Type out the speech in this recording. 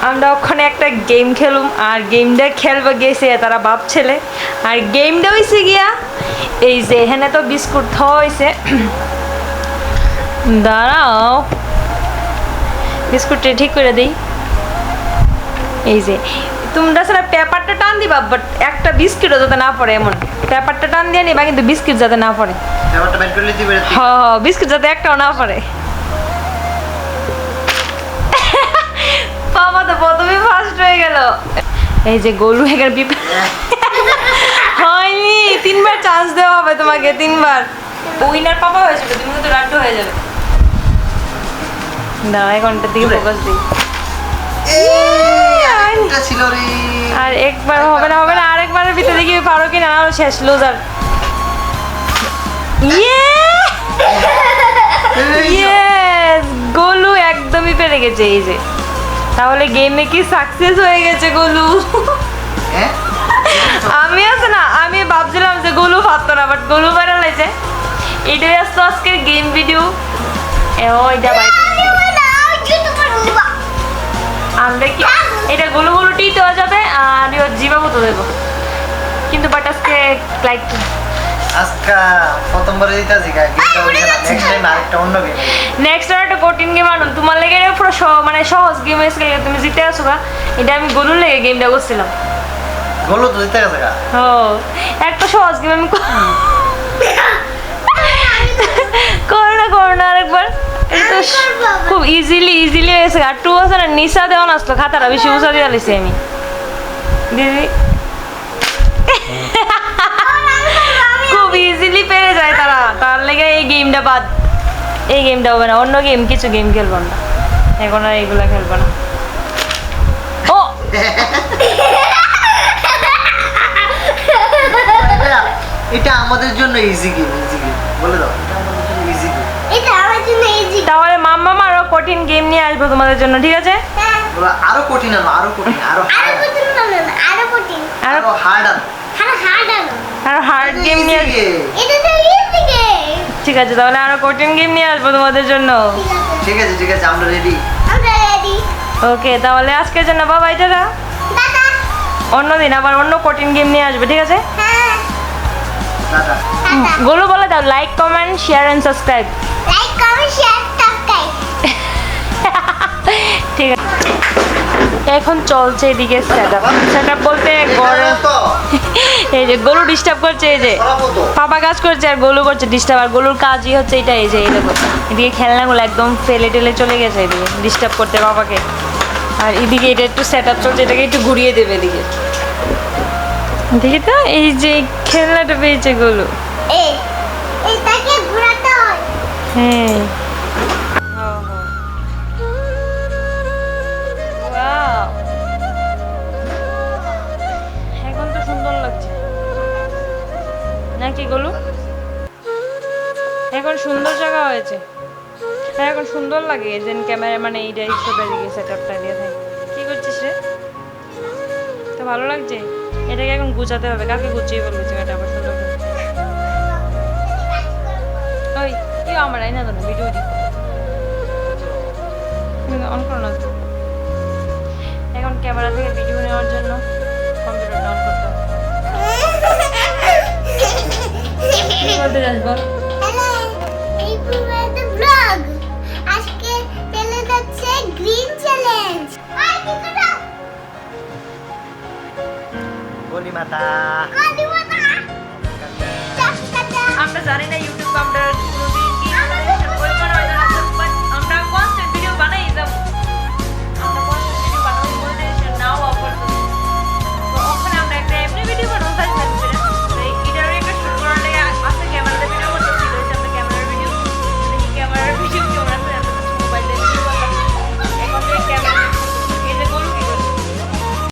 আমরা ওখানে একটা গেম খেলুম আর গেমটা খেলবে গেছে তারা বাপ ছেলে আর গেমটা হয়েছে গিয়া এই যে এখানে তো বিস্কুট খাওয়া হয়েছে দাঁড়াও বিস্কুটটা ঠিক করে দিই এই যে তোমরা সেটা পেপারটা টান দিবা বাট একটা বিস্কিটও যাতে না পড়ে এমন পেপারটা টান দিয়ে নিবা কিন্তু বিস্কিট যাতে না পড়ে পেপারটা বের করে দিবে হ্যাঁ বিস্কিট যাতে একটাও না পড়ে বাবা তো প্রথমে ফার্স্ট হয়ে গেল এই যে গোলু হেগার হয়নি 3 বার চান্স দেওয়া হবে তোমাকে 3 বার উইনার পাপা হয়ে যাবে তুমি তো রাড্ডু হয়ে যাবে দাঁড়াই ঘন্টার দিকে ফোকাস দিই এটা ছিল রে আর একবার হবে না আরেকবারের ভিতরে দেখি পারো কিনা আর শেষ লুজার ইয়েস গোলু একদমই পেরে গেছে এই যে তাহলে গেমে কি সাকসেস হয়ে গেছে গোলু আমি আছে না আমি ভাবছিলাম যে গোলু পারতো না বাট গোলু বেড়া লাগছে এটাই আসতো আজকের গেম ভিডিও ওইটা ভাই আমরা কি এটা গোলু গোলু টিতে হয়ে যাবে আর জিবাবো তো দেবো কিন্তু বাট আজকে লাইক আজকে প্রথমবারে দিতাছি গেমটা হইছে না নেক্সট টাইম আরেকটা অন্য গেম নেক্সট আর একটা কঠিন গেম আনুন তোমার লেগে পুরো মানে সহজ গেম এসে তুমি জিতে আসো গা এটা আমি গোলুর লেগে গেমটা করছিলাম গোলু তো জিতে গেছে গা ও একটা সহজ গেম আমি করো না আরেকবার এটা খুব ইজিলি হয়েছে আর 2 বছর নিশা দেওয়া আসলো খাতাটা বেশি উঁচা দিয়ে দিয়েছি আমি দিদি খুব ইজিলি পেরে যায় তার লেগে এই গেমটা বাদ এই গেমটা হবে না অন্য গেম কিছু গেম খেলবো না এখন আর এইগুলা খেলবো না ও এটা আমাদের জন্য ইজি গেম বলে দাও এটা আমাদের জন্য ইজি তাহলে মাম্মা আরো কঠিন গেম নিয়ে আসবো তোমাদের জন্য ঠিক আছে আরো কঠিন আরো হার্ড গেম নিয়ে এটা তো ইজি গেম ঠিক আছে তাহলে আরো কঠিন গেম নিয়ে আসবো তোমাদের জন্য ঠিক আছে আমরা রেডি ওকে তাহলে আজকের জন্য বাবাই টাটা টাটা অন্যদিন আবার অন্য কঠিন গেম নিয়ে আসবে ঠিক আছে হ্যাঁ টাটা গোলু বলে দাও like comment share and subscribe like comment share subscribe ঠিক আছে এখন চলছে এদিকে সেটআপ বলতে এই যে গোলু ডিস্টার্ব করছে এই যে পাপা কাজ করছে আর গোলু করছে ডিস্টার্ব আর গোলুর কাজই হচ্ছে এটা এই যে এই দেখো এদিকে খেলনাগুলো একদম ফেলে টেলে চলে গেছে এদিকে ডিস্টার্ব করতে বাবাকে আর এদিকে এটা একটু সেটআপ চলছে এটাকে একটু ঘুরিয়ে দেবে এদিকে দেখি তো এই যে খেলনাটা পেয়েছে গোলু এটাকে ঘোরাতে হয় হ্যাঁ এখন তো সুন্দর লাগছে নাকি গোলু এখন সুন্দর জায়গা হয়েছে হ্যাঁ এখন সুন্দর লাগে যেন ক্যামেরা মানে এইটা সবাই দিকে সেটআপটা দিয়ে থাকে কি করছিস রে তো ভালো লাগছে এটাকে এখন গুছাতে হবে কাকে গুছিয়ে বলবো জায়গাটা আবার সুন্দর করে ওই কি আমার আইনা তো না ভিডিও অন করো না এখন ক্যামেরা থেকে ভিডিও নেওয়ার জন্য কম্পিউটারটা অন করতে হবে কি করতে যাস বল হ্যালো এই পুরোটা ব্লগ আজকে চলে যাচ্ছে গ্রিন চ্যালেঞ্জ আই কি কথা গলি মাতা